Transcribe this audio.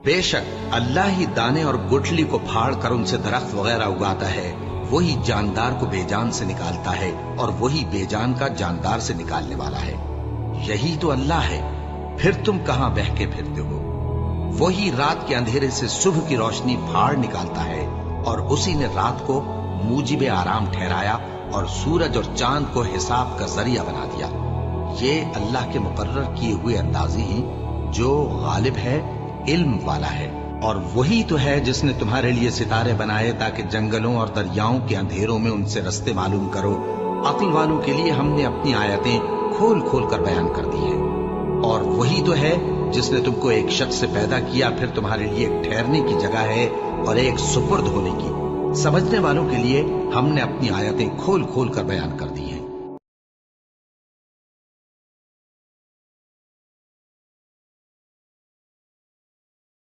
बेशक अल्लाह ही दाने और गुठली को फाड़ कर उनसे दरख्त वगैरह उगाता है, वही जानदार को बेजान से निकालता है और वही बेजान का जानदार से निकालने वाला है। यही तो अल्लाह है, फिर तुम कहां बहके फिरते हो। वही रात के अंधेरे से सुबह की रोशनी फाड़ निकालता है और उसी ने रात को मूजिब आराम ठहराया और सूरज और चांद को हिसाब का जरिया बना दिया। ये अल्लाह के मुकर्रर किए हुए अंदाज़े हैं जो गालिब है, इल्म वाला है। और वही तो है जिसने तुम्हारे लिए सितारे बनाए ताकि जंगलों और दरियाओं के अंधेरों में उनसे रास्ते मालूम करो। अक्ल वालों के लिए हमने अपनी आयतें खोल खोल कर बयान कर दी हैं। और वही तो है जिसने तुमको एक शख्स से पैदा किया, फिर तुम्हारे लिए एक ठहरने की जगह है और एक सुपुर्द होने की। समझने वालों के लिए हमने अपनी आयतें खोल खोल कर बयान कर दी हैं।